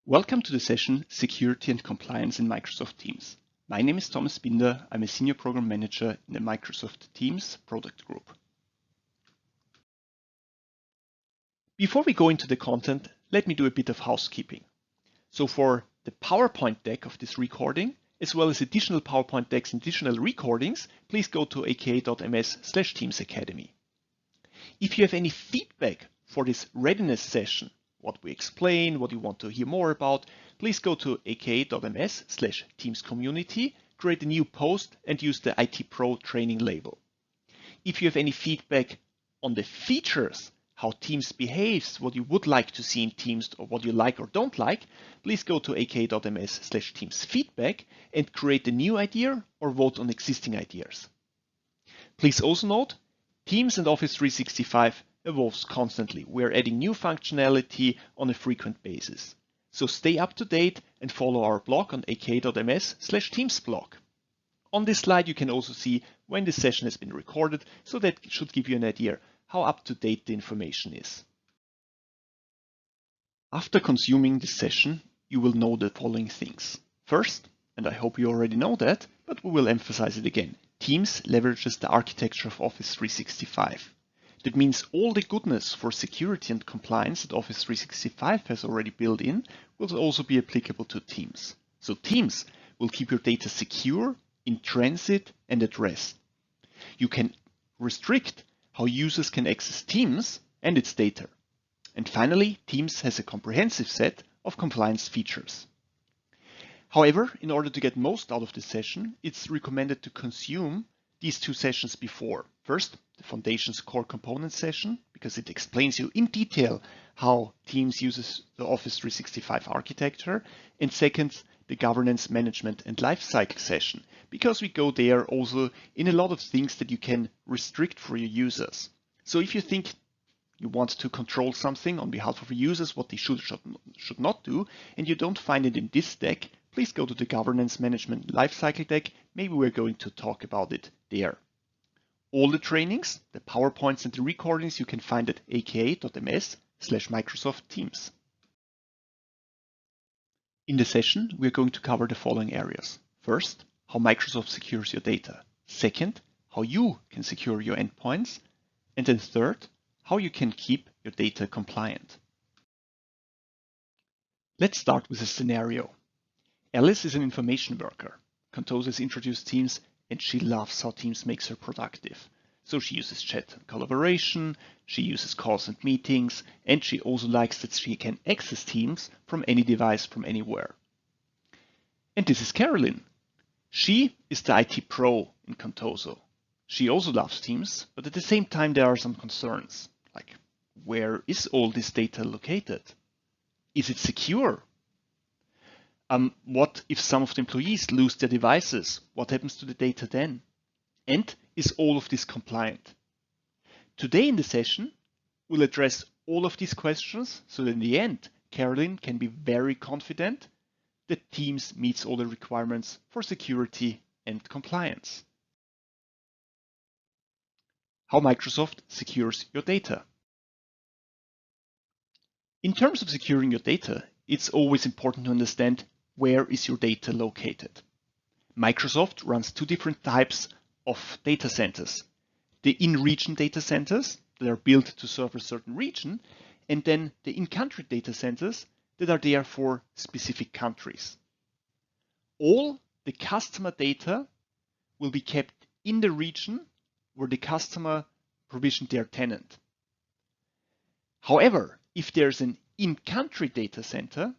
Welcome to the session Security and Compliance in Microsoft Teams. My name is Thomas Binder. I'm a Senior Program Manager in the Microsoft Teams product group. Before we go into the content, let me do a bit of housekeeping. So for the PowerPoint deck of this recording, as well as additional PowerPoint decks and additional recordings, please go to aka.ms/teamsacademy. If you have any feedback for this readiness session, what we explain, what you want to hear more about, please go to aka.ms/teamscommunity, create a new post and use the IT Pro training label. If you have any feedback on the features, how Teams behaves, what you would like to see in Teams or what you like or don't like, please go to aka.ms/teamsfeedback and create a new idea or vote on existing ideas. Please also note, Teams and Office 365 evolves constantly. We're adding new functionality on a frequent basis. So stay up to date and follow our blog on aka.ms/teamsblog. On this slide, you can also see when the session has been recorded, so that should give you an idea how up to date the information is. After consuming this session, you will know the following things. First, and I hope you already know that, but we will emphasize it again, Teams leverages the architecture of Office 365. That means all the goodness for security and compliance that Office 365 has already built in will also be applicable to Teams. So Teams will keep your data secure, in transit, and at rest. You can restrict how users can access Teams and its data. And finally, Teams has a comprehensive set of compliance features. However, in order to get most out of the session, it's recommended to consume these two sessions before. First, the Foundations Core Components session, because it explains you in detail how Teams uses the Office 365 architecture. And second, the Governance, Management and Lifecycle session, because we go there also in a lot of things that you can restrict for your users. So if you think you want to control something on behalf of your users, what they should not do, and you don't find it in this deck, please go to the Governance, Management and Lifecycle deck. Maybe we're going to talk about it there. All the trainings, the PowerPoints and the recordings you can find at aka.ms/Microsoft Teams. In the session, we're going to cover the following areas. First, how Microsoft secures your data. Second, how you can secure your endpoints. And then third, how you can keep your data compliant. Let's start with a scenario. Alice is an information worker. Contoso has introduced Teams and she loves how Teams makes her productive. So she uses chat and collaboration, she uses calls and meetings, and she also likes that she can access Teams from any device from anywhere. And this is Carolyn. She is the IT pro in Contoso. She also loves Teams, but at the same time there are some concerns, like where is all this data located? Is it secure? What if some of the employees lose their devices? What happens to the data then? And is all of this compliant? Today in the session, we'll address all of these questions so that in the end, Carolyn can be very confident that Teams meets all the requirements for security and compliance. How Microsoft secures your data. In terms of securing your data, it's always important to understand where is your data located. Microsoft runs two different types of data centers. The in-region data centers that are built to serve a certain region, and then the in-country data centers that are there for specific countries. All the customer data will be kept in the region where the customer provisioned their tenant. However, if there's an in-country data center,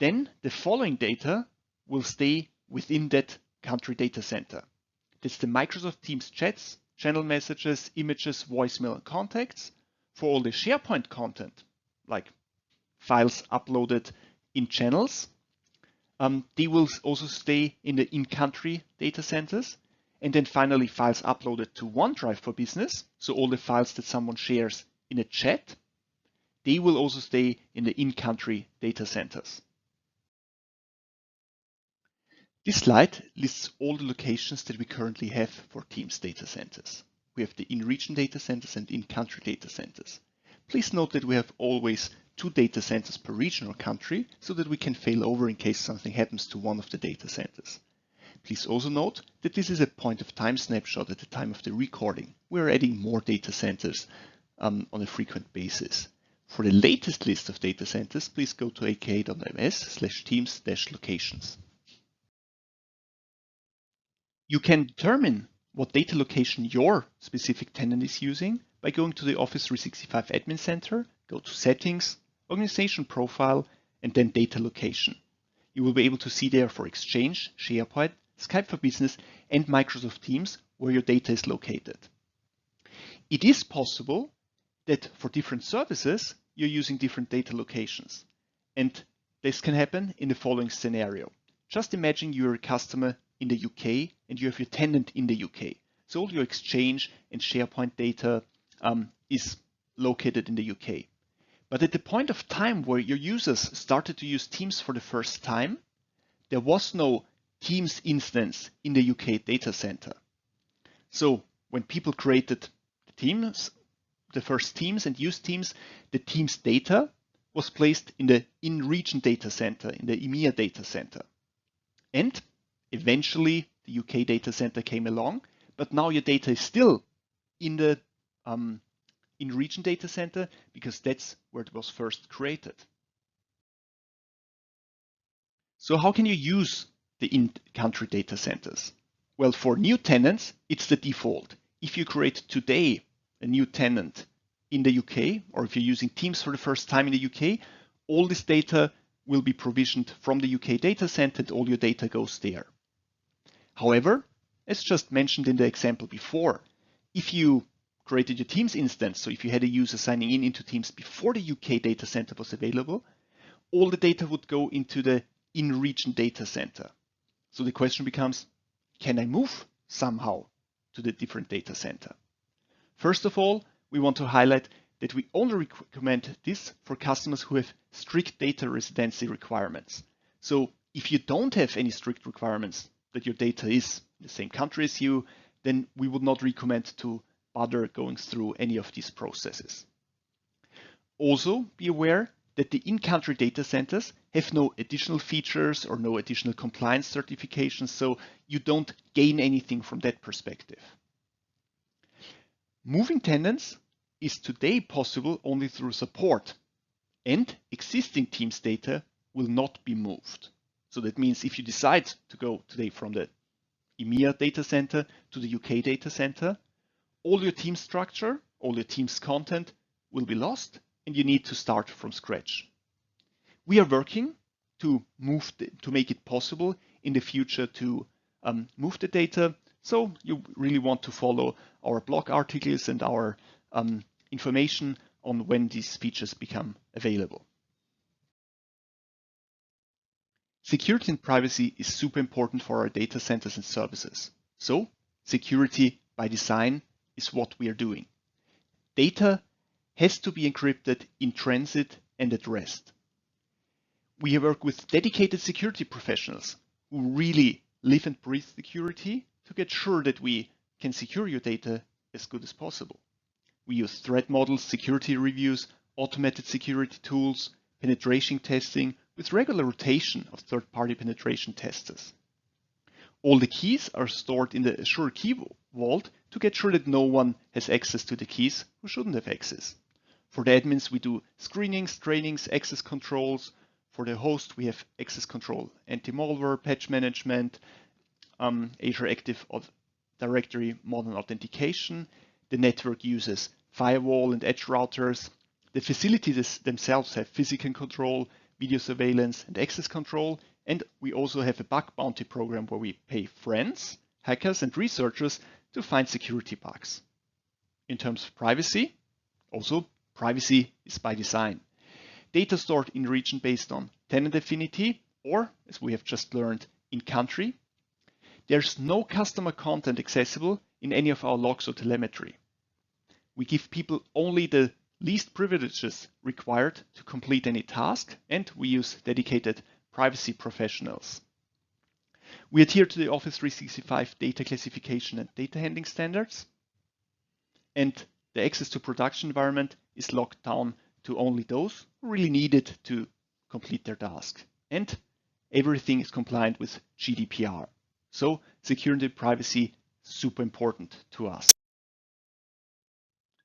then the following data will stay within that country data center. That's the Microsoft Teams chats, channel messages, images, voicemail, and contacts. For all the SharePoint content, like files uploaded in channels, they will also stay in the in-country data centers. And then finally, files uploaded to OneDrive for Business, so all the files that someone shares in a chat, they will also stay in the in-country data centers. This slide lists all the locations that we currently have for Teams data centers. We have the in-region data centers and in-country data centers. Please note that we have always 2 data centers per region or country so that we can fail over in case something happens to one of the data centers. Please also note that this is a point of time snapshot at the time of the recording. We are adding more data centers on a frequent basis. For the latest list of data centers, please go to aka.ms/teams-locations. You can determine what data location your specific tenant is using by going to the Office 365 Admin Center, go to Settings, Organization Profile, and then Data Location. You will be able to see there for Exchange, SharePoint, Skype for Business, and Microsoft Teams where your data is located. It is possible that for different services, you're using different data locations. And this can happen in the following scenario. Just imagine you're a customer in the UK and you have your tenant in the UK. So all your Exchange and SharePoint data is located in the UK. But at the point of time where your users started to use Teams for the first time, there was no Teams instance in the UK data center. So when people created the Teams, the first Teams and used Teams, the Teams data was placed in the in-region data center, in the EMEA data center. And eventually the UK data center came along, but now your data is still in the in-region data center because that's where it was first created. So how can you use the in-country data centers? Well, for new tenants, it's the default. If you create today a new tenant in the UK, or if you're using Teams for the first time in the UK, all this data will be provisioned from the UK data center and all your data goes there. However, as just mentioned in the example before, if you created your Teams instance, so if you had a user signing in into Teams before the UK data center was available, all the data would go into the in-region data center. So the question becomes, can I move somehow to the different data center? First of all, we want to highlight that we only recommend this for customers who have strict data residency requirements. So if you don't have any strict requirements that your data is in the same country as you, then we would not recommend to bother going through any of these processes. Also, be aware that the in-country data centers have no additional features or no additional compliance certifications, so you don't gain anything from that perspective. Moving tenants is today possible only through support, and existing Teams data will not be moved. So that means if you decide to go today from the EMEA data center to the UK data center, all your Teams structure, all your Teams content will be lost and you need to start from scratch. We are working to make it possible in the future to move the data. So you really want to follow our blog articles and our information on when these features become available. Security and privacy is super important for our data centers and services. So security by design is what we are doing. Data has to be encrypted in transit and at rest. We work with dedicated security professionals who really live and breathe security to get sure that we can secure your data as good as possible. We use threat models, security reviews, automated security tools, penetration testing with regular rotation of third-party penetration testers. All the keys are stored in the Azure Key Vault to get sure that no one has access to the keys who shouldn't have access. For the admins, we do screenings, trainings, access controls. For the host, we have access control, anti-malware, patch management, Azure Active Directory modern authentication. The network uses firewall and edge routers. The facilities themselves have physical control, video surveillance, and access control. And we also have a bug bounty program where we pay friends, hackers, and researchers to find security bugs. In terms of privacy, also privacy is by design. Data stored in region based on tenant affinity, or as we have just learned, in country. There's no customer content accessible in any of our logs or telemetry. We give people only the least privileges required to complete any task, and we use dedicated privacy professionals. We adhere to the Office 365 data classification and data handling standards, and the access to production environment is locked down to only those who really need it to complete their task. And everything is compliant with GDPR. So security and privacy, super important to us.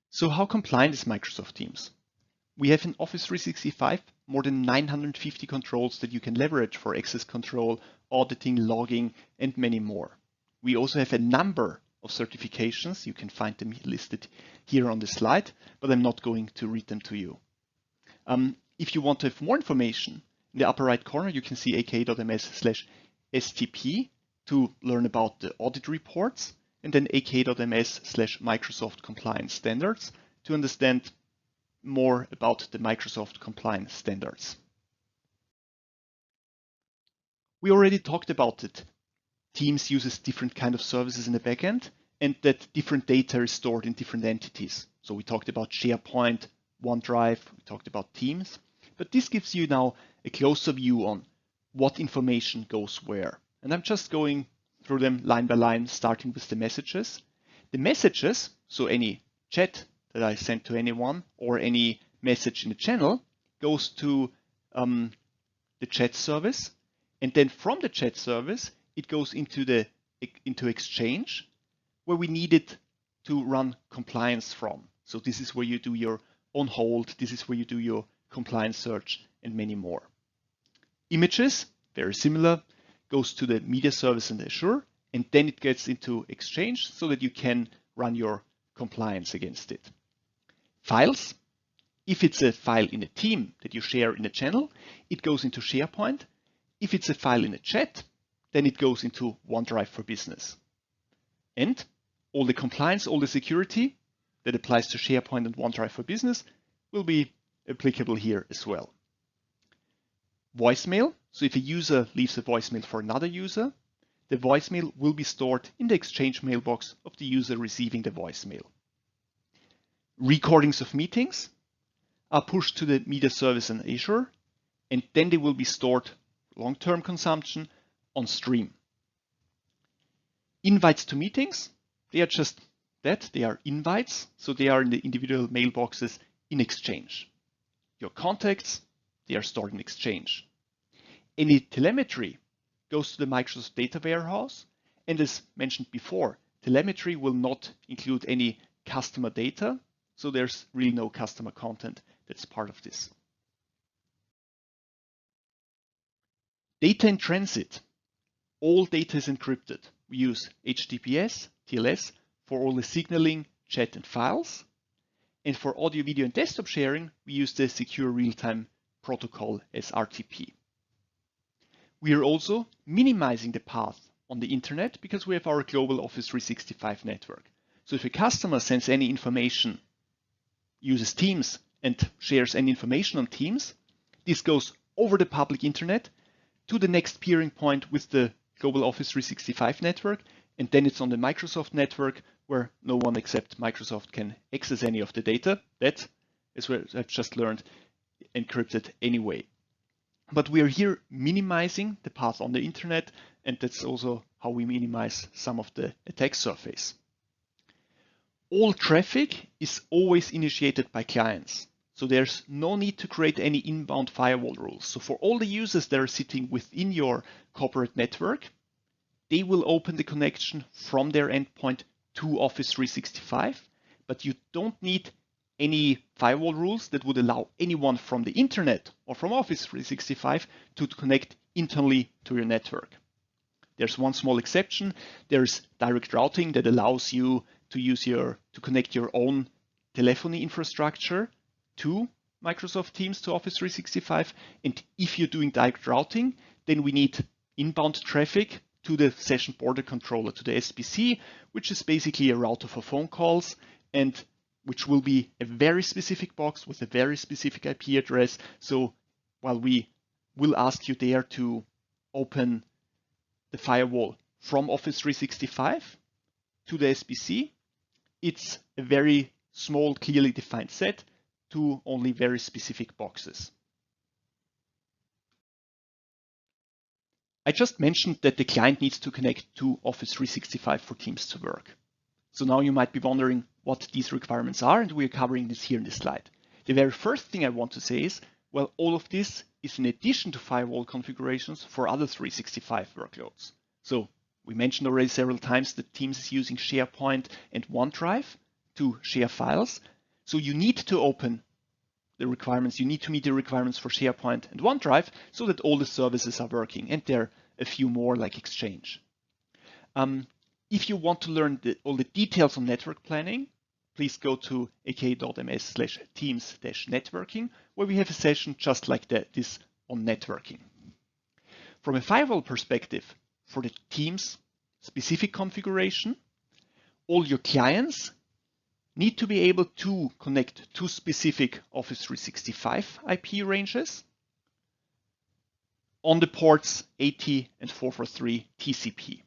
So how compliant is Microsoft Teams? We have in Office 365 more than 950 controls that you can leverage for access control, auditing, logging, and many more. We also have a number of certifications. You can find them listed here on the slide, but I'm not going to read them to you. If you want to have more information, in the upper right corner, you can see aka.ms/stp to learn about the audit reports, and then aka.ms/Microsoft compliance standards to understand more about the Microsoft compliance standards. We already talked about it. Teams uses different kind of services in the backend, and that different data is stored in different entities. So we talked about SharePoint, OneDrive, we talked about Teams, but this gives you now a closer view on what information goes where. And I'm just going through them line by line, starting with the messages. The messages, so any chat that I send to anyone or any message in the channel, goes to the chat service. And then from the chat service, it goes into Exchange, where we need it to run compliance from. So this is where you do your on hold, this is where you do your compliance search, and many more. Images, very similar, goes to the media service and Azure, and then it gets into Exchange so that you can run your compliance against it. Files, if it's a file in a team that you share in a channel, it goes into SharePoint. If it's a file in a chat, then it goes into OneDrive for Business. And all the compliance, all the security that applies to SharePoint and OneDrive for Business will be applicable here as well. Voicemail, so if a user leaves a voicemail for another user, the voicemail will be stored in the Exchange mailbox of the user receiving the voicemail. Recordings of meetings are pushed to the media service in Azure, and then they will be stored long-term consumption on Stream. Invites to meetings, they are just that, they are invites, so they are in the individual mailboxes in Exchange. Your contacts, they are stored in Exchange. Any telemetry goes to the Microsoft Data Warehouse, and as mentioned before, telemetry will not include any customer data, so there's really no customer content that's part of this. Data in transit. All data is encrypted. We use HTTPS, TLS for all the signaling, chat, and files. And for audio, video, and desktop sharing, we use the Secure Real-Time Protocol SRTP. We are also minimizing the path on the internet because we have our global Office 365 network. So if a customer sends any information, uses Teams, and shares any information on Teams, this goes over the public internet to the next peering point with the global Office 365 network, and then it's on the Microsoft network where no one except Microsoft can access any of the data. That is where I've just learned encrypted anyway. But we are here minimizing the path on the internet, and that's also how we minimize some of the attack surface. All traffic is always initiated by clients. So there's no need to create any inbound firewall rules. So for all the users that are sitting within your corporate network, they will open the connection from their endpoint to Office 365, but you don't need any firewall rules that would allow anyone from the internet or from Office 365 to connect internally to your network. There's one small exception. There's direct routing that allows you to connect your own telephony infrastructure to Microsoft Teams, to Office 365. And if you're doing direct routing, then we need inbound traffic to the session border controller, to the SBC, which is basically a router for phone calls, and which will be a very specific box with a very specific IP address. So while we will ask you there to open the firewall from Office 365 to the SBC, it's a very small, clearly defined set to only very specific boxes. I just mentioned that the client needs to connect to Office 365 for Teams to work. So now you might be wondering what these requirements are, and we're covering this here in this slide. The very first thing I want to say is, well, all of this is in addition to firewall configurations for other 365 workloads. So we mentioned already several times that Teams is using SharePoint and OneDrive to share files. So you need to open the requirements, you need to meet the requirements for SharePoint and OneDrive so that all the services are working, and there are a few more like Exchange. If you want to learn all the details on network planning, please go to aka.ms/teams-networking, where we have a session just like this on networking. From a firewall perspective, for the Teams specific configuration, all your clients need to be able to connect to specific Office 365 IP ranges on the ports 80 and 443 TCP.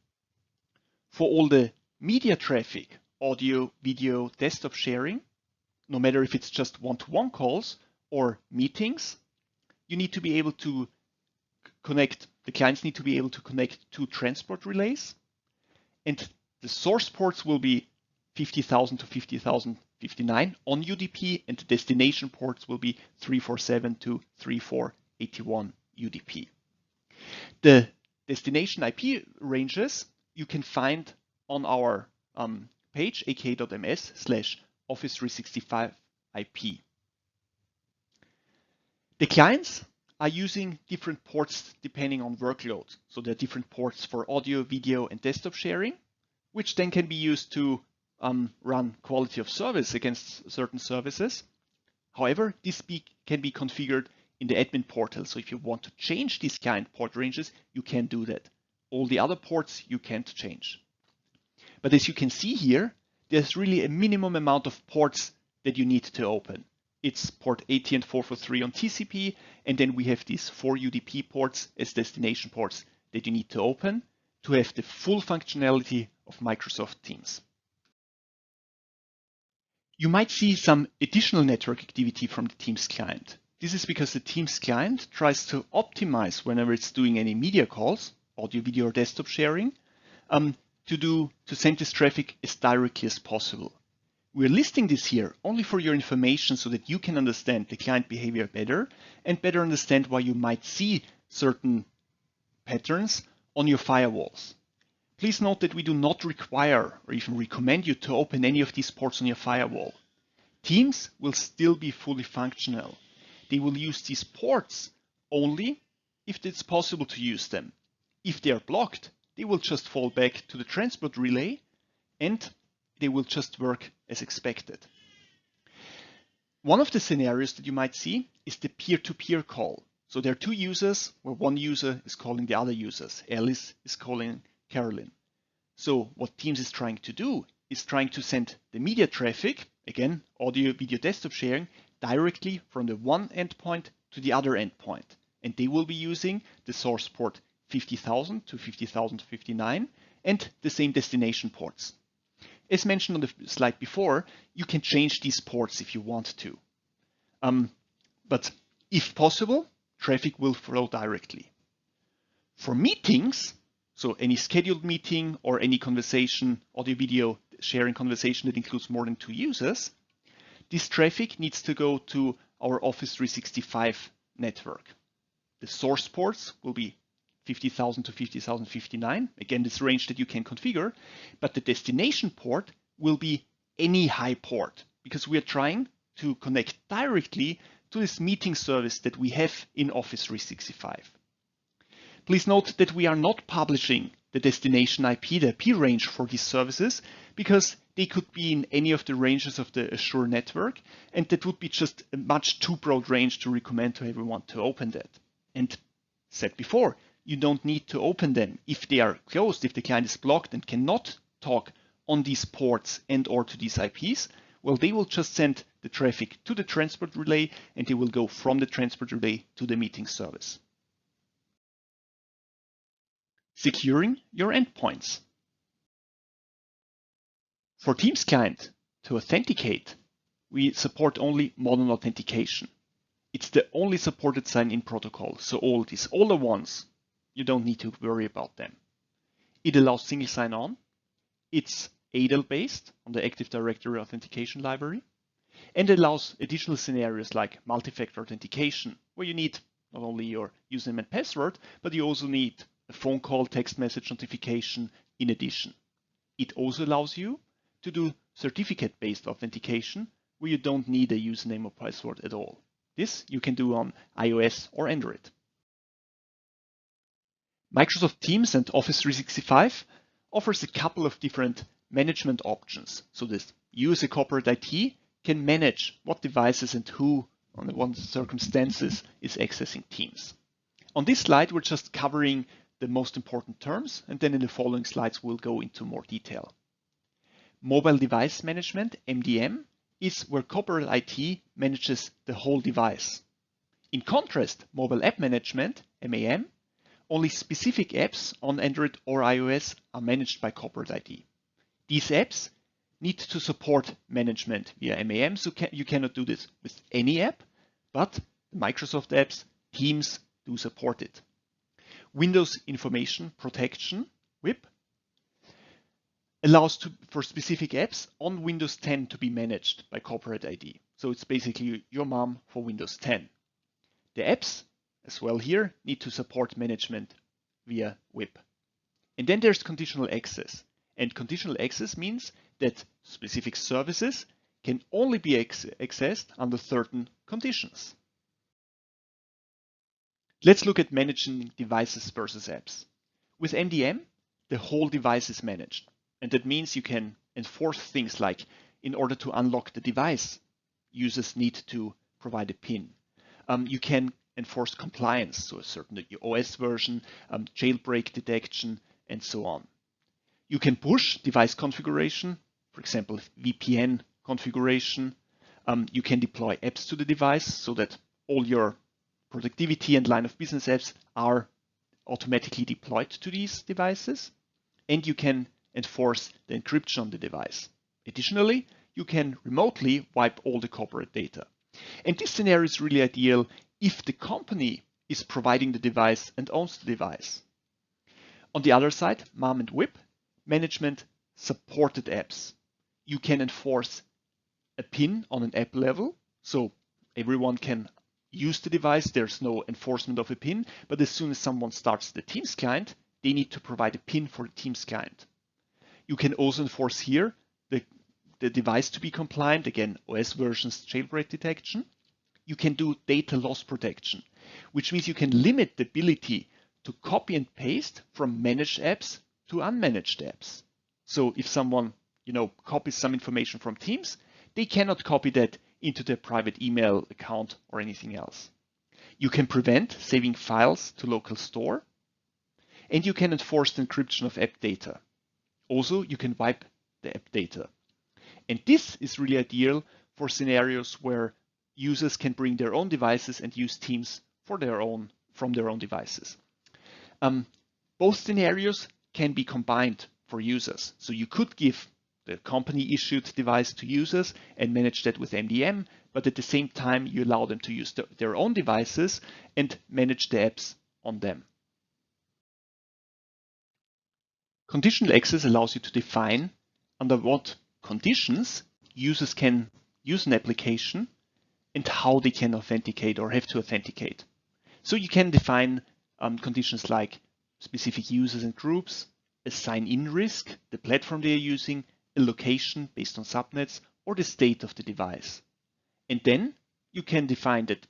For all the media traffic, audio, video, desktop sharing, no matter if it's just one-to-one calls or meetings, you need to be able to connect, the clients need to be able to connect to transport relays, and the source ports will be 50,000 to 50,059 on UDP, and the destination ports will be 347 to 3481 UDP. The destination IP ranges you can find on our page, aka.ms/Office 365 IP. The clients are using different ports depending on workload. So there are different ports for audio, video, and desktop sharing, which then can be used to run quality of service against certain services. However, this can be configured in the admin portal. So if you want to change these client port ranges, you can do that. All the other ports you can't change. But as you can see here, there's really a minimum amount of ports that you need to open. It's port 80 and 443 on TCP, and then we have these 4 UDP ports as destination ports that you need to open to have the full functionality of Microsoft Teams. You might see some additional network activity from the Teams client. This is because the Teams client tries to optimize whenever it's doing any media calls, audio, video, or desktop sharing, to send this traffic as directly as possible. We're listing this here only for your information so that you can understand the client behavior better and better understand why you might see certain patterns on your firewalls. Please note that we do not require or even recommend you to open any of these ports on your firewall. Teams will still be fully functional. They will use these ports only if it's possible to use them. If they are blocked, they will just fall back to the transport relay and they will just work as expected. One of the scenarios that you might see is the peer-to-peer call. So there are two users where one user is calling the other users. Alice is calling Carolyn. So what Teams is trying to do is trying to send the media traffic, again, audio, video, desktop sharing, directly from the one endpoint to the other endpoint. And they will be using the source port 50,000 to 50,059 and the same destination ports. As mentioned on the slide before, you can change these ports if you want to. But if possible, traffic will flow directly. For meetings, so any scheduled meeting or any conversation, audio video sharing conversation that includes more than 2 users, this traffic needs to go to our Office 365 network. The source ports will be 50,000 to 50,059. Again, this range that you can configure, but the destination port will be any high port because we are trying to connect directly to this meeting service that we have in Office 365. Please note that we are not publishing the destination IP, the IP range for these services, because they could be in any of the ranges of the Azure network, and that would be just a much too broad range to recommend to everyone to open that. And said before, you don't need to open them if they are closed, if the client is blocked and cannot talk on these ports and or to these IPs. Well, they will just send the traffic to the transport relay and they will go from the transport relay to the meeting service. Securing your endpoints. For Teams client to authenticate, we support only modern authentication. It's the only supported sign-in protocol, so all these older ones, you don't need to worry about them. It allows single sign-on. It's ADL based on the Active Directory Authentication Library. And allows additional scenarios like multi-factor authentication, where you need not only your username and password, but you also need a phone call, text message notification in addition. It also allows you to do certificate-based authentication, where you don't need a username or password at all. This you can do on iOS or Android. Microsoft Teams and Office 365 offers a couple of different management options. So this you as a corporate IT can manage what devices and who, under what circumstances, is accessing Teams. On this slide, we're just covering the most important terms, and then in the following slides, we'll go into more detail. Mobile device management, MDM, is where corporate IT manages the whole device. In contrast, mobile app management, MAM, only specific apps on Android or iOS are managed by corporate IT. These apps need to support management via MAM, so you cannot do this with any app, but Microsoft apps, Teams do support it. Windows Information Protection, WIP, allows for specific apps on Windows 10 to be managed by corporate ID. So it's basically your mom for Windows 10. The apps, as well here, need to support management via WIP. And then there's Conditional Access. And Conditional Access means that specific services can only be accessed under certain conditions. Let's look at managing devices versus apps. With MDM, the whole device is managed. And that means you can enforce things like, in order to unlock the device, users need to provide a PIN. You can enforce compliance, so a certain OS version, jailbreak detection, and so on. You can push device configuration, for example, VPN configuration. You can deploy apps to the device so that all your productivity and line of business apps are automatically deployed to these devices. And you can enforce the encryption on the device. Additionally, you can remotely wipe all the corporate data. And this scenario is really ideal if the company is providing the device and owns the device. On the other side, MAM and WIP, management supported apps. You can enforce a PIN on an app level, so everyone can use the device. There's no enforcement of a PIN, but as soon as someone starts the Teams client, they need to provide a PIN for the Teams client. You can also enforce here the device to be compliant, again, OS versions, jailbreak detection. You can do data loss protection, which means you can limit the ability to copy and paste from managed apps to unmanaged apps. So if someone copies some information from Teams, they cannot copy that into their private email account or anything else. You can prevent saving files to local store, and you can enforce the encryption of app data. Also, you can wipe the app data. And this is really ideal for scenarios where users can bring their own devices and use Teams from their own devices. Both scenarios can be combined for users. So you could give the company issued device to users and manage that with MDM, but at the same time, you allow them to use their own devices and manage the apps on them. Conditional access allows you to define under what conditions users can use an application and how they can authenticate or have to authenticate. So you can define conditions like specific users and groups, a sign-in risk, the platform they are using, a location based on subnets, or the state of the device. And then you can define that,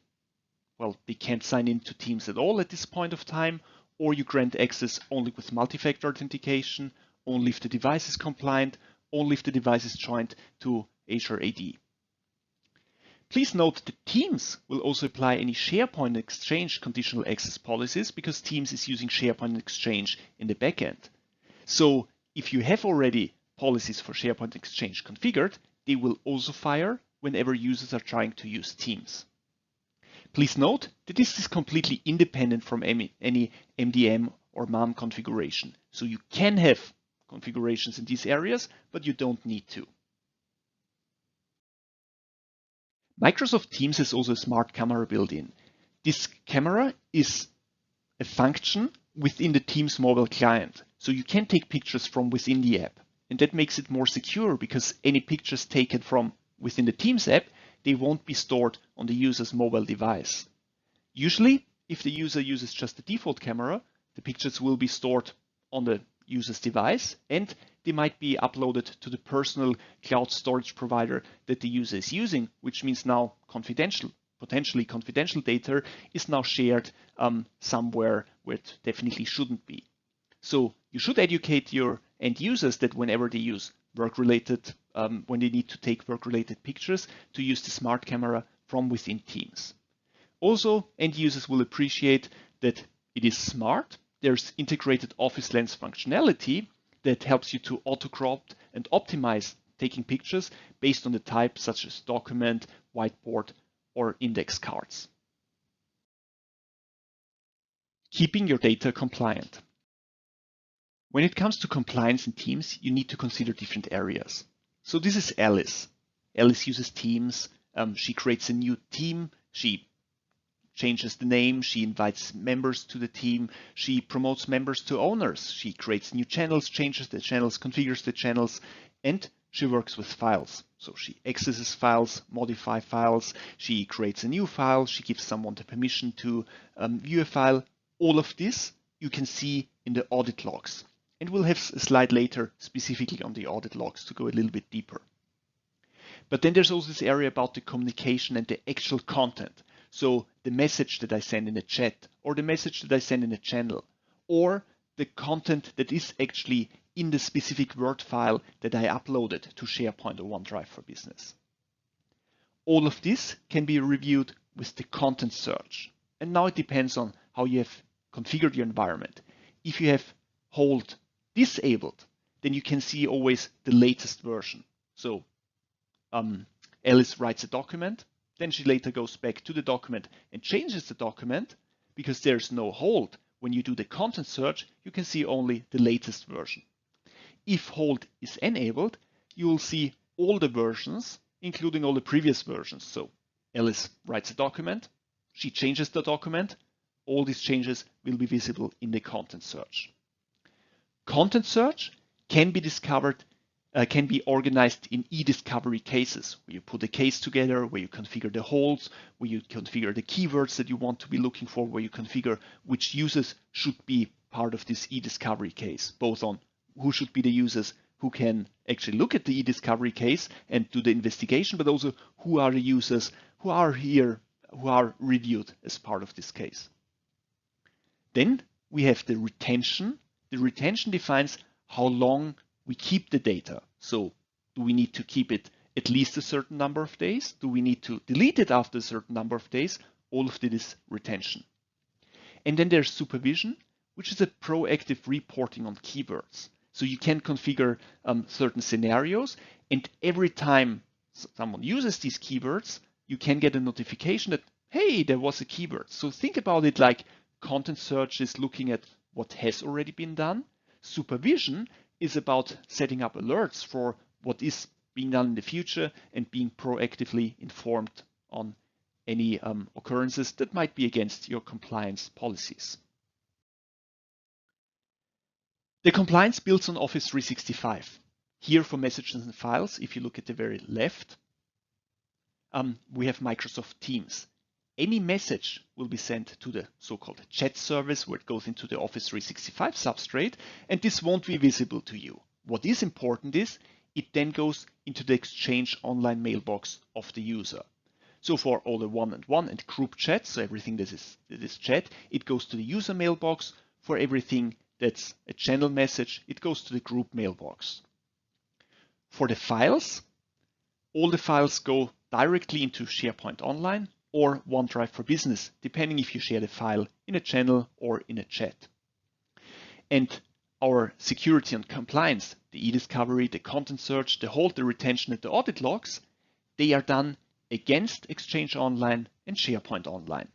well, they can't sign in to Teams at all at this point of time, or you grant access only with multi-factor authentication, only if the device is compliant, only if the device is joined to Azure AD. Please note that Teams will also apply any SharePoint Exchange conditional access policies because Teams is using SharePoint Exchange in the backend. So if you have already policies for SharePoint Exchange configured, they will also fire whenever users are trying to use Teams. Please note that this is completely independent from any MDM or MAM configuration. So you can have configurations in these areas, but you don't need to. Microsoft Teams has also a smart camera built in. This camera is a function within the Teams mobile client. So you can take pictures from within the app. And that makes it more secure because any pictures taken from within the Teams app they won't be stored on the user's mobile device. Usually, if the user uses just the default camera, the pictures will be stored on the user's device, and they might be uploaded to the personal cloud storage provider that the user is using, which means now potentially confidential data is now shared somewhere where it definitely shouldn't be. So you should educate your end users that whenever they use work-related, when they need to take work-related pictures, to use the smart camera from within Teams. Also, end users will appreciate that it is smart. There's integrated Office Lens functionality that helps you to auto-crop and optimize taking pictures based on the type, such as document, whiteboard, or index cards. Keeping your data compliant. When it comes to compliance in Teams, you need to consider different areas. So this is Alice. Alice uses Teams. She creates a new team. She changes the name. She invites members to the team. She promotes members to owners. She creates new channels, changes the channels, configures the channels, and she works with files. So she accesses files, modify files. She creates a new file. She gives someone the permission to view a file. All of this you can see in the audit logs. And we'll have a slide later specifically on the audit logs to go a little bit deeper. But then there's also this area about the communication and the actual content. So the message that I send in a chat, or the message that I send in a channel, or the content that is actually in the specific Word file that I uploaded to SharePoint or OneDrive for Business. All of this can be reviewed with the content search. And now it depends on how you have configured your environment. If you have hold disabled, then you can see always the latest version. So Alice writes a document, then she later goes back to the document and changes the document. Because there's no hold, when you do the content search, you can see only the latest version. If hold is enabled, you will see all the versions, including all the previous versions. So Alice writes a document, she changes the document, all these changes will be visible in the content search. Content search can be discovered, can be organized in eDiscovery cases, where you put a case together, where you configure the holds, where you configure the keywords that you want to be looking for, where you configure which users should be part of this eDiscovery case, both on who should be the users who can actually look at the eDiscovery case and do the investigation, but also who are the users who are here, who are reviewed as part of this case. Then we have the retention. The retention defines how long we keep the data. So do we need to keep it at least a certain number of days? Do we need to delete it after a certain number of days? All of it is retention. And then there's supervision, which is a proactive reporting on keywords. So you can configure certain scenarios, and every time someone uses these keywords, you can get a notification that, hey, there was a keyword. So think about it like content search is looking at what has already been done. Supervision is about setting up alerts for what is being done in the future and being proactively informed on any occurrences that might be against your compliance policies. The compliance builds on Office 365. Here for messages and files, if you look at the very left, we have Microsoft Teams. Any message will be sent to the so-called chat service where it goes into the Office 365 substrate, and this won't be visible to you. What is important is it then goes into the Exchange online mailbox of the user. So for all the one-on-one and group chats, so everything that is chat, it goes to the user mailbox. For everything that's a channel message, it goes to the group mailbox. For the files, all the files go directly into SharePoint Online or OneDrive for Business, depending if you share the file in a channel or in a chat. And our security and compliance, the eDiscovery, the content search, the hold, the retention, and the audit logs, they are done against Exchange Online and SharePoint Online.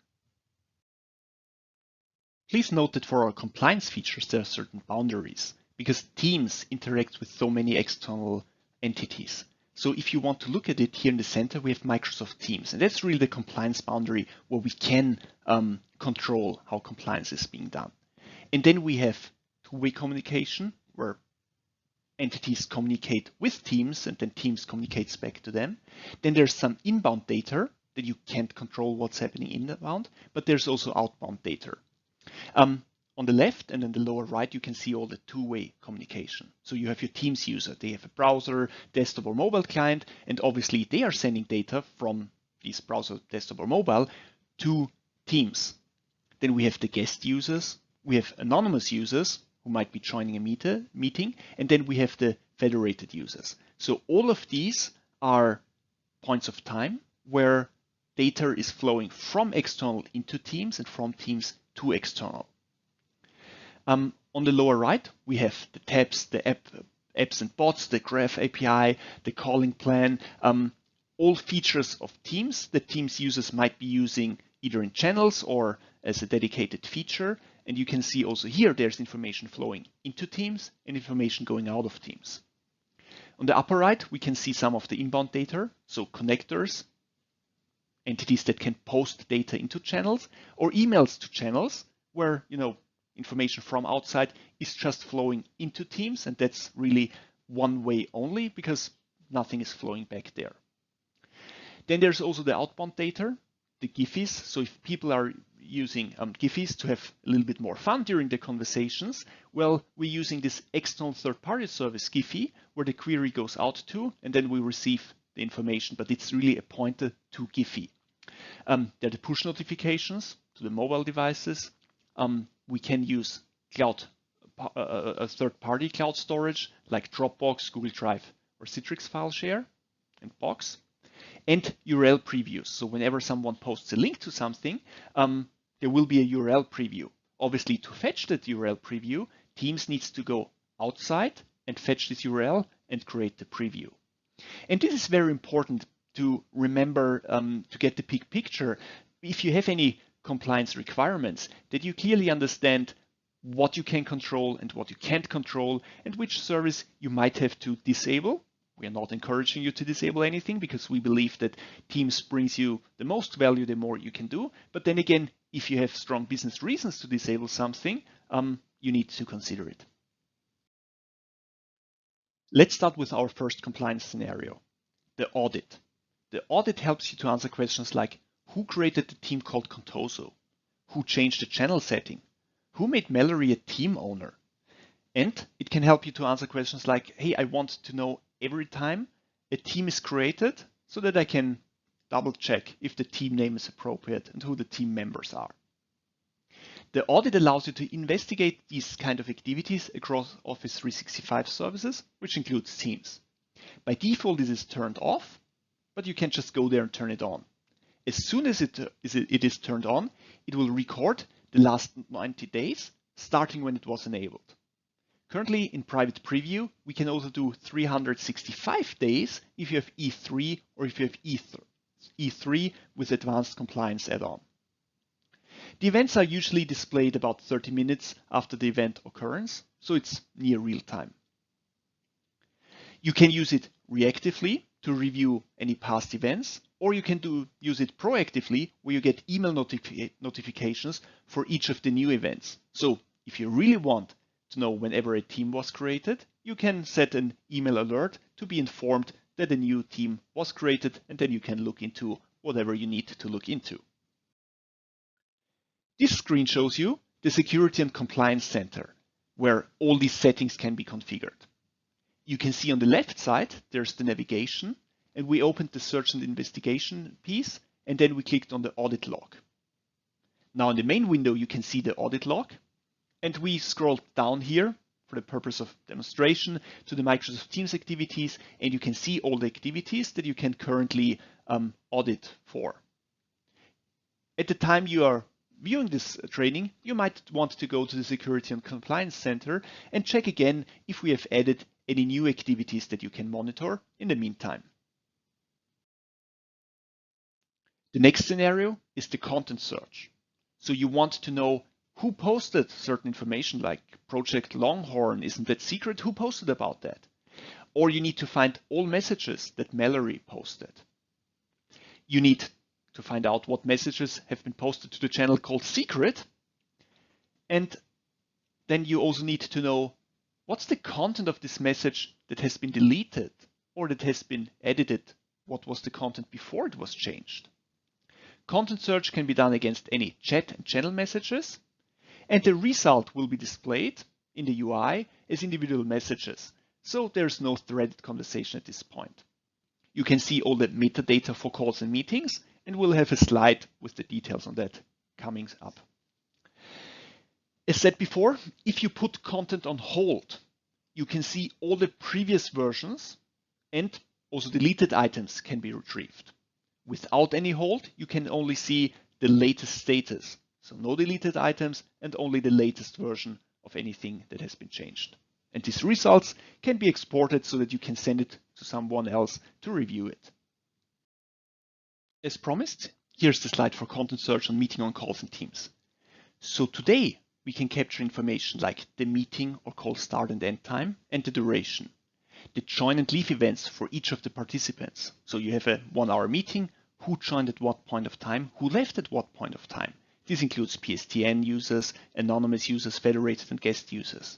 Please note that for our compliance features, there are certain boundaries because Teams interacts with so many external entities. So if you want to look at it here in the center, we have Microsoft Teams, and that's really the compliance boundary where we can control how compliance is being done. And then we have two-way communication where entities communicate with Teams and then Teams communicates back to them. Then there's some inbound data that you can't control what's happening inbound, but there's also outbound data. On the left and in the lower right, you can see all the two-way communication. So you have your Teams user. They have a browser, desktop or mobile client, and obviously they are sending data from this browser, desktop or mobile to Teams. Then we have the guest users. We have anonymous users who might be joining a meeting, and then we have the federated users. So all of these are points of time where data is flowing from external into Teams and from Teams to external. On the lower right, we have the tabs, the apps and bots, the Graph API, the calling plan, all features of Teams that Teams users might be using either in channels or as a dedicated feature. And you can see also here, there's information flowing into Teams and information going out of Teams. On the upper right, we can see some of the inbound data, so connectors, entities that can post data into channels, or emails to channels where, information from outside is just flowing into Teams, and that's really one way only because nothing is flowing back there. Then there's also the outbound data, the Giphies. So if people are using Giphies to have a little bit more fun during the conversations, well, we're using this external third-party service Giphy, where the query goes out to, and then we receive the information, but it's really a pointer to Giphy. There are the push notifications to the mobile devices. We can use cloud, a third-party cloud storage like Dropbox, Google Drive, or Citrix file share and Box. And URL previews. So whenever someone posts a link to something, there will be a URL preview. Obviously, to fetch that URL preview, Teams needs to go outside and fetch this URL and create the preview. And this is very important to remember to get the big picture. If you have any compliance requirements, that you clearly understand what you can control and what you can't control, and which service you might have to disable. We are not encouraging you to disable anything because we believe that Teams brings you the most value the more you can do. But then again, if you have strong business reasons to disable something, you need to consider it. Let's start with our first compliance scenario, the audit. The audit helps you to answer questions like, who created the team called Contoso? Who changed the channel setting? Who made Mallory a team owner? And it can help you to answer questions like, hey, I want to know every time a team is created so that I can double check if the team name is appropriate and who the team members are. The audit allows you to investigate these kind of activities across Office 365 services, which includes Teams. By default, this is turned off, but you can just go there and turn it on. As soon as it is turned on, it will record the last 90 days, starting when it was enabled. Currently in private preview, we can also do 365 days if you have E3 or if you have E3 with advanced compliance add-on. The events are usually displayed about 30 minutes after the event occurrence, so it's near real time. You can use it reactively to review any past events, or you can use it proactively where you get email notifications for each of the new events. So if you really want to know whenever a team was created, you can set an email alert to be informed that a new team was created, and then you can look into whatever you need to look into. This screen shows you the Security and Compliance Center, where all these settings can be configured. You can see on the left side, there's the navigation, and we opened the search and investigation piece, and then we clicked on the audit log. Now in the main window, you can see the audit log, and we scrolled down here for the purpose of demonstration to the Microsoft Teams activities, and you can see all the activities that you can currently audit for. At the time you are viewing this training, you might want to go to the Security and Compliance Center and check again if we have added any new activities that you can monitor in the meantime. The next scenario is the content search. So you want to know who posted certain information like Project Longhorn, isn't that secret? Who posted about that? Or you need to find all messages that Mallory posted. You need to find out what messages have been posted to the channel called Secret. And then you also need to know What's the content of this message that has been deleted or that has been edited? What was the content before it was changed? Content search can be done against any chat and channel messages, and the result will be displayed in the UI as individual messages. So there's no threaded conversation at this point. You can see all the metadata for calls and meetings, and we'll have a slide with the details on that coming up. As said before, if you put content on hold, you can see all the previous versions and also deleted items can be retrieved. Without any hold, you can only see the latest status. So no deleted items and only the latest version of anything that has been changed. And these results can be exported so that you can send it to someone else to review it. As promised, here's the slide for content search on meeting on calls and Teams. So today we can capture information like the meeting or call start and end time and the duration, the join and leave events for each of the participants. So you have a 1 hour meeting, who joined at what point of time, who left at what point of time. This includes PSTN users, anonymous users, federated and guest users.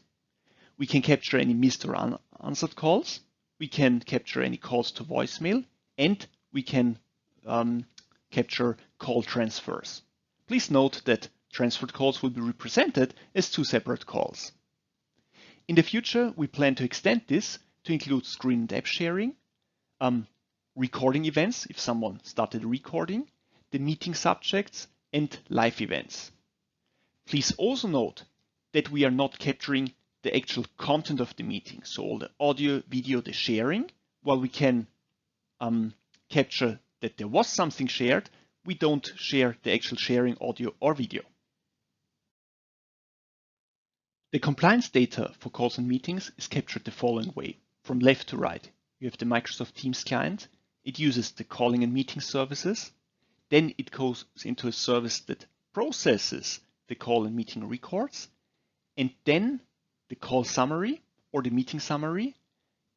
We can capture any missed or unanswered calls. We can capture any calls to voicemail, and we can capture call transfers. Please note that transferred calls will be represented as 2 separate calls. In the future, we plan to extend this to include screen and app sharing, recording events if someone started recording, the meeting subjects, and live events. Please also note that we are not capturing the actual content of the meeting, so all the audio, video, the sharing. While we can capture that there was something shared, we don't share the actual sharing audio or video. The compliance data for calls and meetings is captured the following way. From left to right, you have the Microsoft Teams client. It uses the calling and meeting services. Then it goes into a service that processes the call and meeting records. And then the call summary or the meeting summary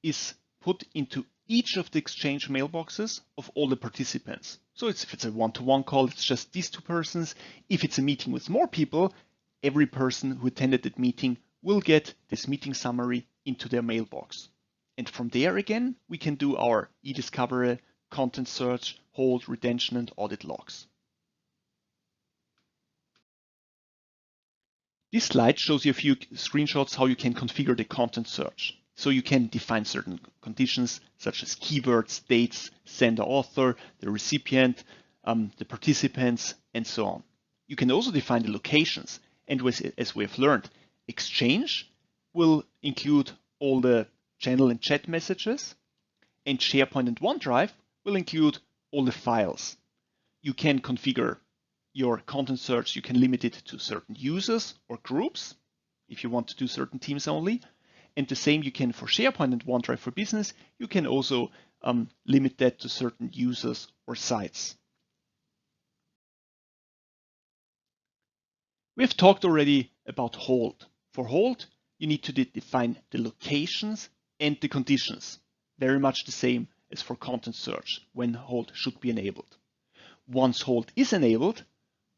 is put into each of the Exchange mailboxes of all the participants. So if it's a one-to-one call, it's just these 2 persons. If it's a meeting with more people, every person who attended that meeting will get this meeting summary into their mailbox. And from there again, we can do our eDiscovery, content search, hold, retention, and audit logs. This slide shows you a few screenshots how you can configure the content search. So you can define certain conditions such as keywords, dates, sender author, the recipient, the participants, and so on. You can also define the locations. And as we have learned, Exchange will include all the channel and chat messages, and SharePoint and OneDrive will include all the files. You can configure your content search, you can limit it to certain users or groups if you want to do certain teams only. And the same you can for SharePoint and OneDrive for Business, you can also limit that to certain users or sites. We have talked already about hold. For hold, you need to define the locations and the conditions, very much the same as for content search when hold should be enabled. Once hold is enabled,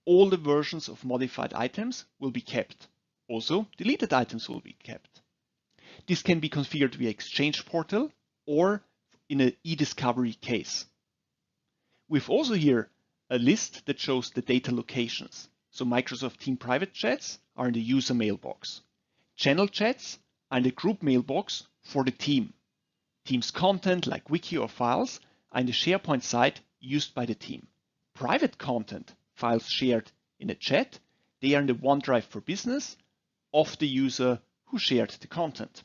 all the versions of modified items will be kept. Also, deleted items will be kept. This can be configured via Exchange portal or in an eDiscovery case. We've also here a list that shows the data locations. So Microsoft Team private chats are in the user mailbox. Channel chats are in the group mailbox for the team. Team's content like wiki or files are in the SharePoint site used by the team. Private content, files shared in a chat, they are in the OneDrive for Business of the user who shared the content.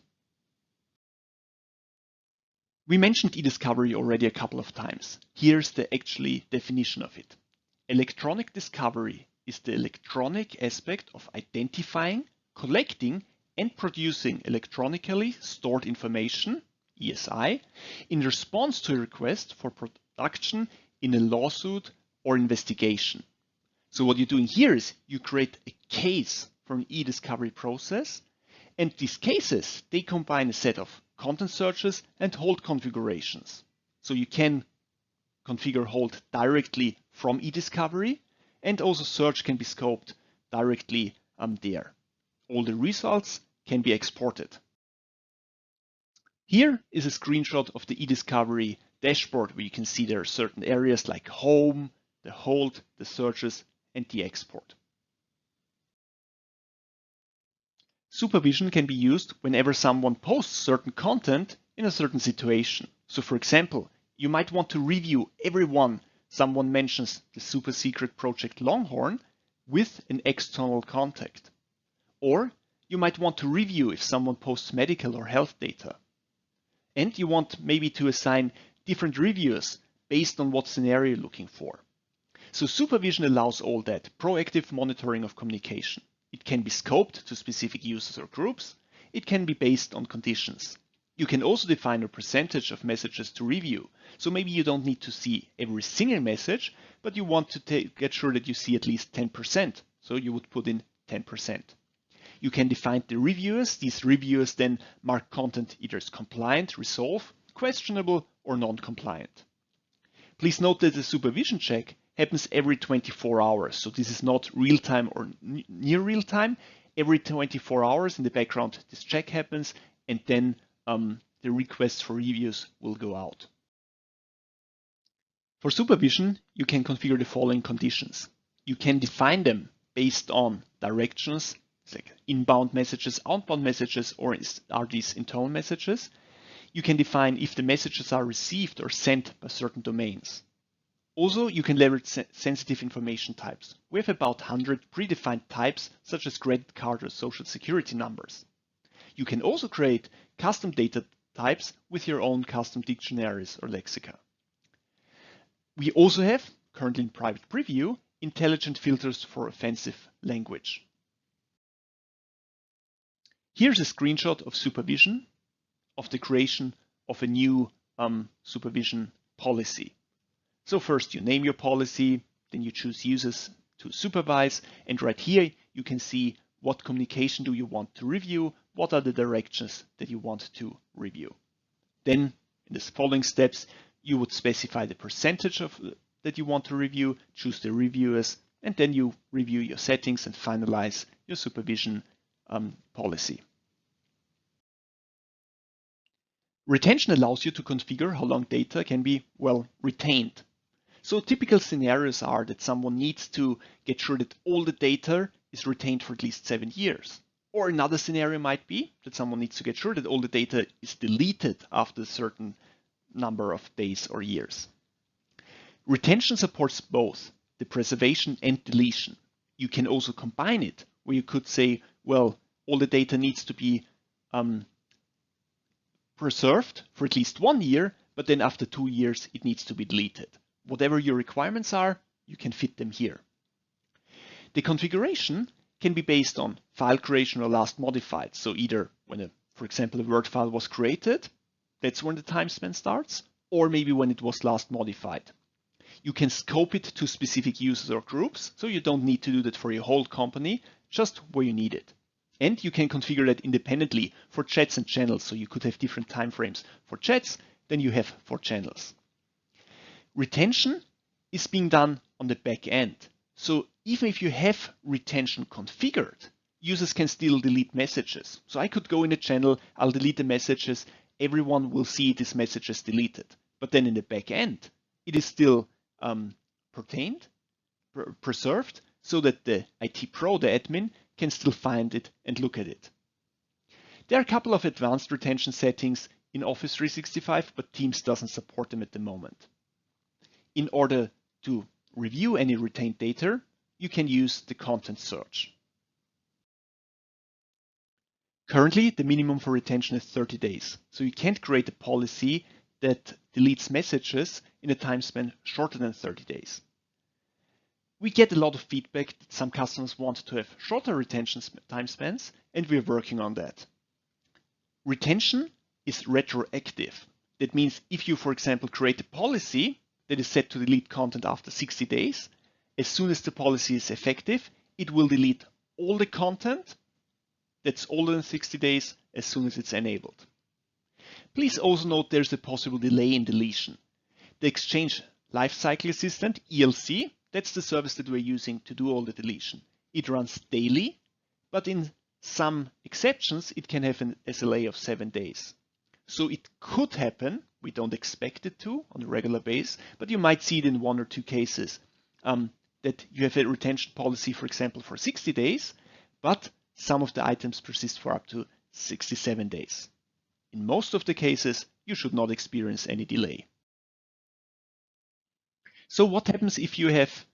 We mentioned eDiscovery already a couple of times. Here's the actual definition of it. Electronic discovery is the electronic aspect of identifying, collecting, and producing electronically stored information, ESI, in response to a request for production in a lawsuit or investigation. So what you're doing here is you create a case for an eDiscovery process, and these cases, they combine a set of content searches and hold configurations. So you can configure hold directly from eDiscovery, and also search can be scoped directly there. All the results can be exported. Here is a screenshot of the eDiscovery dashboard where you can see there are certain areas like home, the hold, the searches, and the export. Supervision can be used whenever someone posts certain content in a certain situation. So for example, you might want to review everyone someone mentions the super secret project Longhorn with an external contact. Or you might want to review if someone posts medical or health data. And you want maybe to assign different reviewers based on what scenario you're looking for. So supervision allows all that proactive monitoring of communication. It can be scoped to specific users or groups. It can be based on conditions. You can also define a percentage of messages to review. So maybe you don't need to see every single message, but you want to get sure that you see at least 10%. So you would put in 10%. You can define the reviewers. These reviewers then mark content either as compliant, resolve, questionable, or non-compliant. Please note that the supervision check happens every 24 hours. So this is not real-time or near real-time. Every 24 hours in the background, this check happens, and then the requests for reviews will go out. For supervision, you can configure the following conditions. You can define them based on directions, like inbound messages, outbound messages, or are these internal messages. You can define if the messages are received or sent by certain domains. Also, you can leverage sensitive information types. We have about 100 predefined types, such as credit card or social security numbers. You can also create custom data types with your own custom dictionaries or lexica. We also have, currently in private preview, intelligent filters for offensive language. Here's a screenshot of supervision of the creation of a new supervision policy. So first you name your policy, then you choose users to supervise, and right here you can see what communication do you want to review, what are the directions that you want to review. Then in the following steps, you would specify the percentage that you want to review, choose the reviewers, and then you review your settings and finalize your supervision policy. Retention allows you to configure how long data can be, well, retained. So typical scenarios are that someone needs to get sure that all the data is retained for at least 7 years. Or another scenario might be that someone needs to get sure that all the data is deleted after a certain number of days or years. Retention supports both the preservation and deletion. You can also combine it, where you could say, well, all the data needs to be preserved for at least 1 year, but then after 2 years, it needs to be deleted. Whatever your requirements are, you can fit them here. The configuration can be based on file creation or last modified. So either when, for example, a Word file was created, that's when the time span starts, or maybe when it was last modified. You can scope it to specific users or groups, so you don't need to do that for your whole company, just where you need it. And you can configure that independently for chats and channels. So you could have different time frames for chats than you have for channels. Retention is being done on the back end. So even if you have retention configured, users can still delete messages. So I could go in a channel, I'll delete the messages, everyone will see these messages deleted. But then in the back end, it is still preserved, so that the IT pro, the admin, can still find it and look at it. There are a couple of advanced retention settings in Office 365, but Teams doesn't support them at the moment. In order to review any retained data, you can use the content search. Currently, the minimum for retention is 30 days. So you can't create a policy that deletes messages in a time span shorter than 30 days. We get a lot of feedback that some customers want to have shorter retention time spans, and we're working on that. Retention is retroactive. That means if you, for example, create a policy that is set to delete content after 60 days, as soon as the policy is effective, it will delete all the content that's older than 60 days as soon as it's enabled. Please also note there's a possible delay in deletion. The Exchange Lifecycle Assistant, ELC, that's the service that we're using to do all the deletion. It runs daily, but in some exceptions, it can have an SLA of 7 days. So it could happen, we don't expect it to on a regular basis, but you might see it in 1 or 2 cases, that you have a retention policy, for example, for 60 days, but some of the items persist for up to 67 days. In most of the cases, you should not experience any delay. So what happens if you have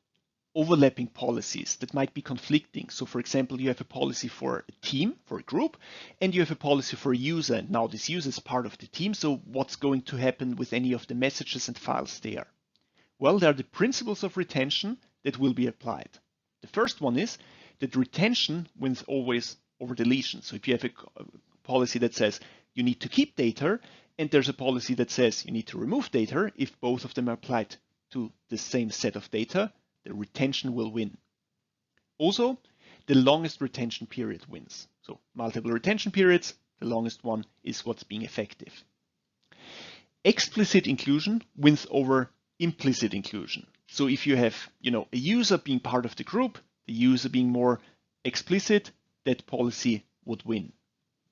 overlapping policies that might be conflicting? So for example, you have a policy for a team, for a group, and you have a policy for a user, and now this user is part of the team, so what's going to happen with any of the messages and files there? Well, there are the principles of retention that will be applied. The first one is that retention wins always over deletion. So if you have a policy that says you need to keep data, and there's a policy that says you need to remove data, if both of them are applied to the same set of data, the retention will win. Also, the longest retention period wins. So multiple retention periods, the longest one is what's being effective. Explicit inclusion wins over implicit inclusion. So if you have, a user being part of the group, the user being more explicit, that policy would win.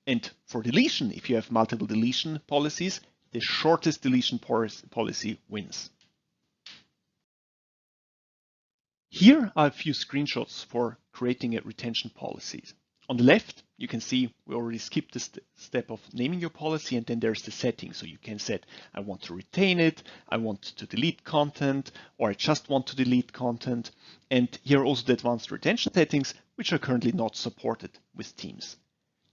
And for deletion, if you have multiple deletion policies, the shortest deletion policy wins. Here are a few screenshots for creating a retention policy. On the left, you can see we already skipped the step of naming your policy, and then there's the setting. So you can set, I want to retain it, I want to delete content, or I just want to delete content. And here are also the advanced retention settings, which are currently not supported with Teams.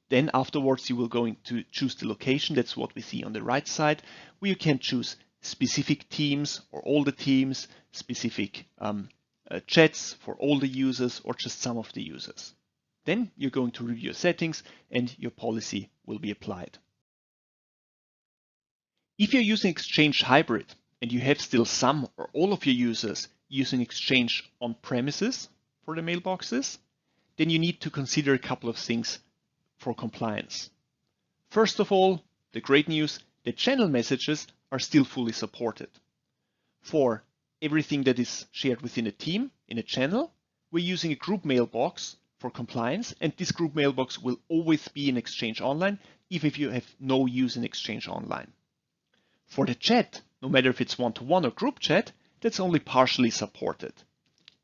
Then afterwards, you will go to choose the location. That's what we see on the right side, where you can choose specific teams or all the teams, specific chats for all the users or just some of the users. Then you're going to review your settings and your policy will be applied. If you're using Exchange Hybrid and you have still some or all of your users using Exchange on premises for the mailboxes, then you need to consider a couple of things for compliance. First of all, the great news, the channel messages are still fully supported. For everything that is shared within a team, in a channel, we're using a group mailbox for compliance, and this group mailbox will always be in Exchange Online, even if you have no use in Exchange Online. For the chat, no matter if it's one-to-one or group chat, that's only partially supported.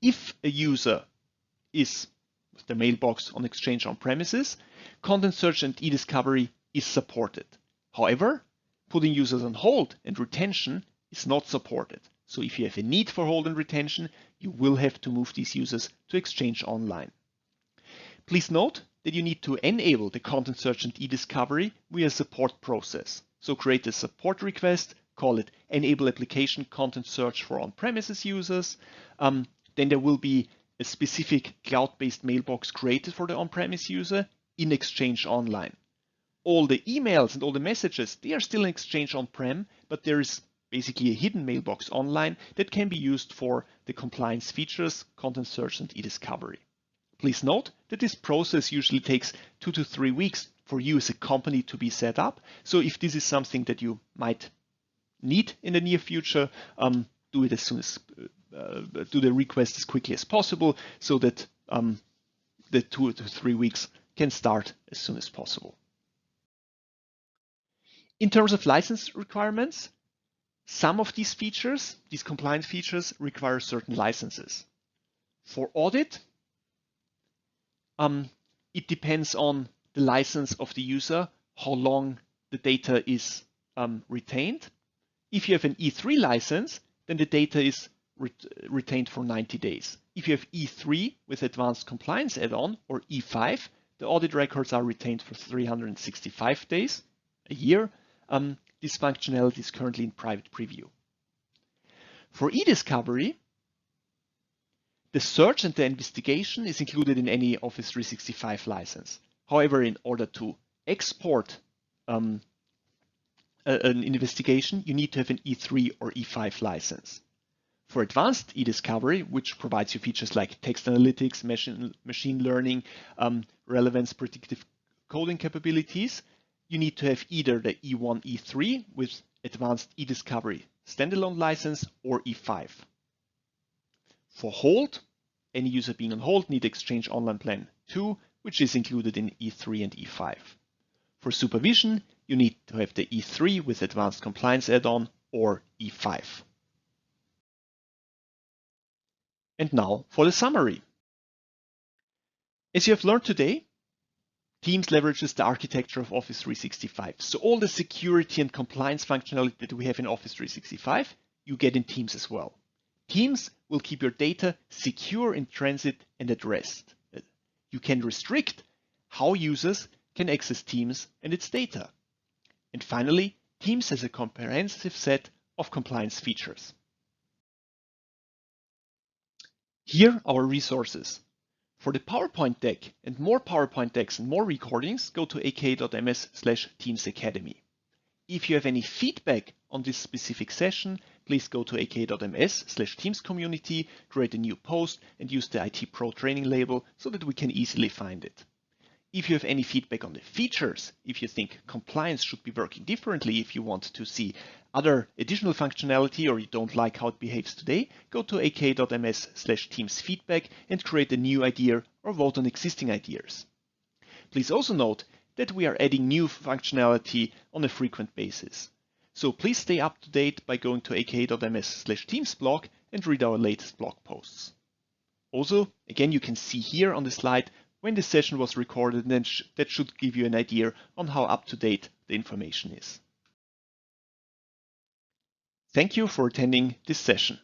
If a user is with the mailbox on Exchange on premises, content search and eDiscovery is supported. However, putting users on hold and retention is not supported. So if you have a need for hold and retention, you will have to move these users to Exchange Online. Please note that you need to enable the content search and eDiscovery via support process. So create a support request, call it enable application content search for on-premises users. Then there will be a specific cloud-based mailbox created for the on-premise user in Exchange Online. All the emails and all the messages, they are still in Exchange on-prem, but there is basically a hidden mailbox online that can be used for the compliance features, content search, and eDiscovery. Please note that this process usually takes 2 to 3 weeks for you as a company to be set up. So if this is something that you might need in the near future, do it as soon as do the request as quickly as possible, so that the 2 to 3 weeks can start as soon as possible. In terms of license requirements, some of these features, these compliance features, require certain licenses. For audit, it depends on the license of the user, how long the data is retained. If you have an E3 license, then the data is retained for 90 days. If you have E3 with Advanced Compliance add-on or E5, the audit records are retained for 365 days, a year. This functionality is currently in private preview. For eDiscovery, the search and the investigation is included in any Office 365 license. However, in order to export an investigation, you need to have an E3 or E5 license. For advanced eDiscovery, which provides you features like text analytics, machine learning, relevance, predictive coding capabilities, you need to have either the E1, E3 with advanced eDiscovery standalone license or E5. For hold, any user being on hold need Exchange Online Plan 2, which is included in E3 and E5. For Supervision, you need to have the E3 with Advanced Compliance add-on or E5. And now for the summary. As you have learned today, Teams leverages the architecture of Office 365. So all the security and compliance functionality that we have in Office 365, you get in Teams as well. Teams will keep your data secure in transit and at rest. You can restrict how users can access Teams and its data. And finally, Teams has a comprehensive set of compliance features. Here are our resources. For the PowerPoint deck and more PowerPoint decks and more recordings, go to aka.ms/teamsacademy. If you have any feedback on this specific session, please go to aka.ms/teamscommunity, create a new post, and use the IT Pro training label so that we can easily find it. If you have any feedback on the features, if you think compliance should be working differently, if you want to see other additional functionality or you don't like how it behaves today, go to aka.ms/teamsfeedback and create a new idea or vote on existing ideas. Please also note that we are adding new functionality on a frequent basis. So please stay up to date by going to aka.ms/teamsblog and read our latest blog posts. Also, again, you can see here on the slide when the session was recorded, and that should give you an idea on how up to date the information is. Thank you for attending this session.